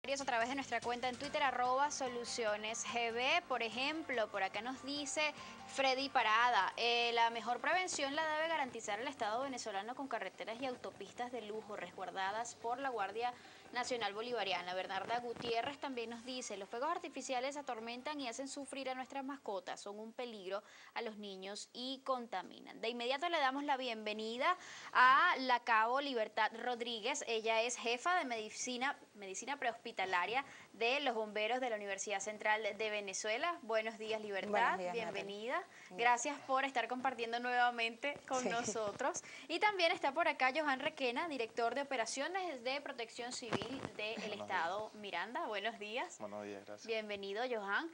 A través de nuestra cuenta en Twitter, @solucionesgb. Por ejemplo, por acá nos dice Freddy Parada, la mejor prevención la debe garantizar el Estado venezolano con carreteras y autopistas de lujo resguardadas por la Guardia Nacional Bolivariana. Bernarda Gutiérrez también nos dice, los fuegos artificiales atormentan y hacen sufrir a nuestras mascotas, son un peligro a los niños y contaminan. De inmediato le damos la bienvenida a la Cabo Libertad Rodríguez. Ella es jefa de medicina prehospitalaria de los bomberos de la Universidad Central de Venezuela. Buenos días, Libertad. Buenos días, bienvenida. Gracias por estar compartiendo nuevamente con nosotros. Y también está por acá Johan Requena, director de operaciones de Protección Civil del Estado Miranda. Buenos días. Buenos días, gracias. Bienvenido, Johan.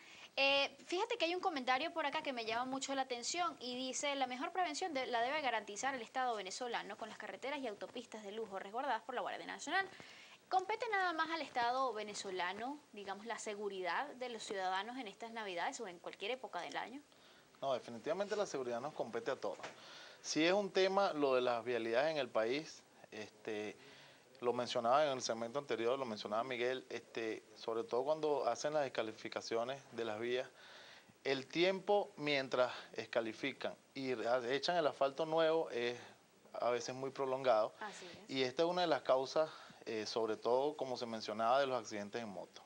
Fíjate que hay un comentario por acá que me llama mucho la atención y dice, la mejor prevención la debe garantizar el Estado venezolano con las carreteras y autopistas de lujo resguardadas por la Guardia Nacional. ¿Compete nada más al Estado venezolano, digamos, la seguridad de los ciudadanos en estas Navidades o en cualquier época del año? No, definitivamente la seguridad nos compete a todos. Si es un tema, lo de las vialidades en el país, lo mencionaba en el segmento anterior, lo mencionaba Miguel, sobre todo cuando hacen las descalificaciones de las vías, el tiempo mientras escalifican y echan el asfalto nuevo es a veces muy prolongado. Así es. Y esta es una de las causas, sobre todo como se mencionaba, de los accidentes en moto.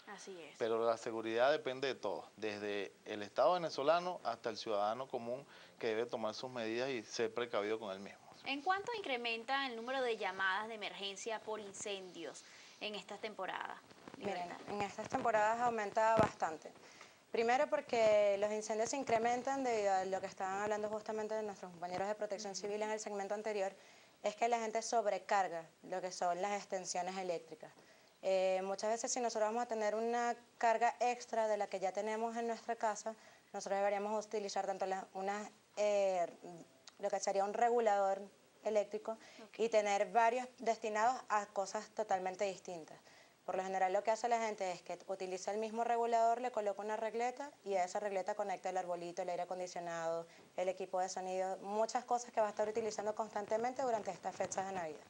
Así es. Pero la seguridad depende de todos, desde el Estado venezolano hasta el ciudadano común que debe tomar sus medidas y ser precavido con él mismo. ¿En cuánto incrementa el número de llamadas de emergencia por incendios en esta temporada? Miren, en estas temporadas aumenta bastante. Primero porque los incendios se incrementan debido a lo que estaban hablando justamente de nuestros compañeros de Protección Civil en el segmento anterior, es que la gente sobrecarga lo que son las extensiones eléctricas. Muchas veces si nosotros vamos a tener una carga extra de la que ya tenemos en nuestra casa, nosotros deberíamos utilizar tanto lo que sería un regulador eléctrico y tener varios destinados a cosas totalmente distintas. Por lo general lo que hace la gente es que utiliza el mismo regulador, le coloca una regleta y a esa regleta conecta el arbolito, el aire acondicionado, el equipo de sonido, muchas cosas que va a estar utilizando constantemente durante estas fechas de Navidad.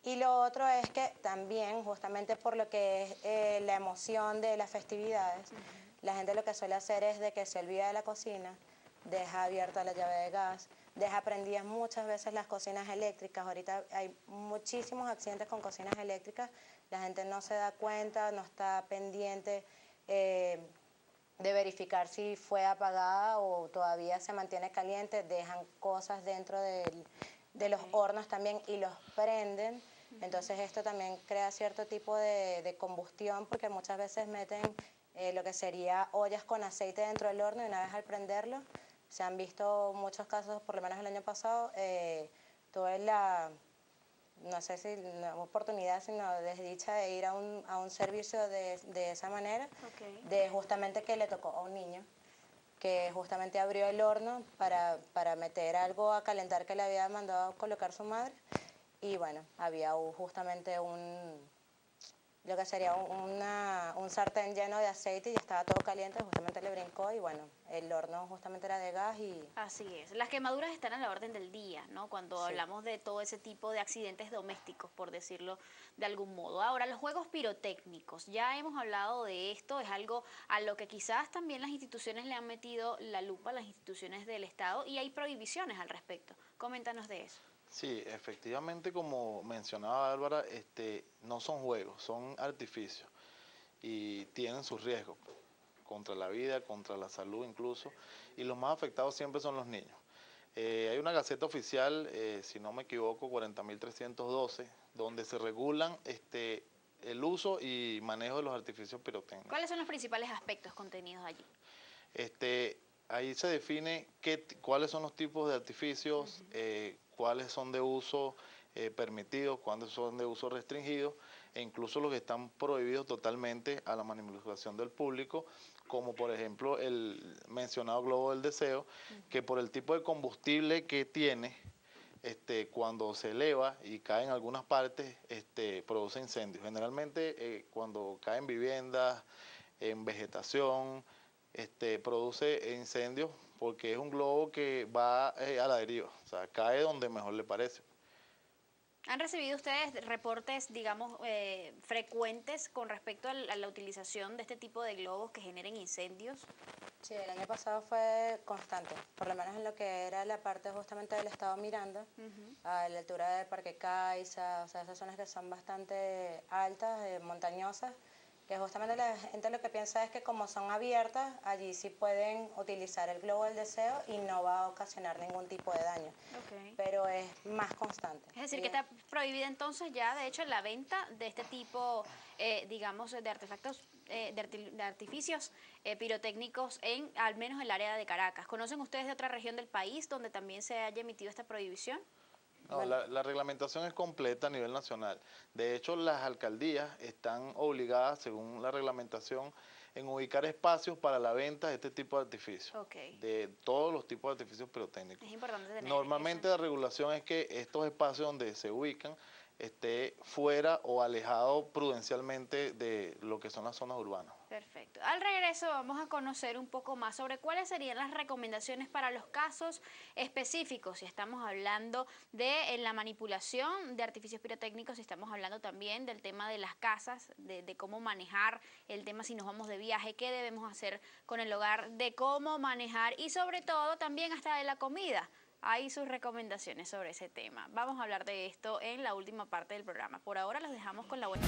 Y lo otro es que también, justamente por lo que es la emoción de las festividades, la gente lo que suele hacer es de que se olvida de la cocina, deja abierta la llave de gas, deja prendidas muchas veces las cocinas eléctricas. Ahorita hay muchísimos accidentes con cocinas eléctricas, la gente no se da cuenta, no está pendiente de verificar si fue apagada o todavía se mantiene caliente, dejan cosas dentro de los hornos también y los prenden. Entonces esto también crea cierto tipo de combustión porque muchas veces meten lo que sería ollas con aceite dentro del horno y una vez al prenderlo, se han visto muchos casos, por lo menos el año pasado, tuve no sé si la oportunidad, sino desdicha de ir a un servicio de esa manera, de justamente que le tocó a un niño que justamente abrió el horno para meter algo a calentar que le había mandado a colocar su madre y bueno, había justamente lo que sería un sartén lleno de aceite y estaba todo caliente, justamente le brincó y bueno, el horno justamente era de gas y... Así es. Las quemaduras están a la orden del día, ¿no? Cuando Sí. hablamos de todo ese tipo de accidentes domésticos, por decirlo de algún modo. Ahora, los juegos pirotécnicos, ya hemos hablado de esto, es algo a lo que quizás también las instituciones le han metido la lupa, las instituciones del Estado, y hay prohibiciones al respecto. Coméntanos de eso. Sí, efectivamente, como mencionaba Bárbara, no son juegos, son artificios y tienen sus riesgos contra la vida, contra la salud incluso, y los más afectados siempre son los niños. Hay una gaceta oficial, si no me equivoco, 40.312, donde se regulan el uso y manejo de los artificios pirotécnicos. ¿Cuáles son los principales aspectos contenidos allí? Ahí se define cuáles son los tipos de artificios, cuáles son de uso permitido, cuáles son de uso restringido, e incluso los que están prohibidos totalmente a la manipulación del público, como por ejemplo el mencionado globo del deseo, que por el tipo de combustible que tiene, cuando se eleva y cae en algunas partes, produce incendios. Generalmente cuando cae en viviendas, en vegetación, produce incendios porque es un globo que va a la deriva, o sea, cae donde mejor le parece. ¿Han recibido ustedes reportes, digamos, frecuentes con respecto a la utilización de este tipo de globos que generen incendios? Sí, el año pasado fue constante, por lo menos en lo que era la parte justamente del estado Miranda, a la altura del Parque Caiza, o sea, esas zonas que son bastante altas, montañosas, que justamente la gente lo que piensa es que como son abiertas, allí sí pueden utilizar el globo del deseo y no va a ocasionar ningún tipo de daño, pero es más constante. Es decir, que está prohibida entonces ya, de hecho, la venta de este tipo, digamos, de artefactos, de artificios pirotécnicos al menos en el área de Caracas. ¿Conocen ustedes de otra región del país donde también se haya emitido esta prohibición? No, la reglamentación es completa a nivel nacional. De hecho, las alcaldías están obligadas, según la reglamentación, en ubicar espacios para la venta de este tipo de artificios, de todos los tipos de artificios pirotécnicos. Es importante tener Normalmente eso. la regulación es que estos espacios donde se ubican esté fuera o alejado prudencialmente de lo que son las zonas urbanas. Perfecto. Al regreso vamos a conocer un poco más sobre cuáles serían las recomendaciones para los casos específicos, si estamos hablando de la manipulación de artificios pirotécnicos, si estamos hablando también del tema de las casas, de cómo manejar el tema si nos vamos de viaje, qué debemos hacer con el hogar, de cómo manejar y sobre todo también hasta de la comida. Hay sus recomendaciones sobre ese tema. Vamos a hablar de esto en la última parte del programa. Por ahora los dejamos con la buena.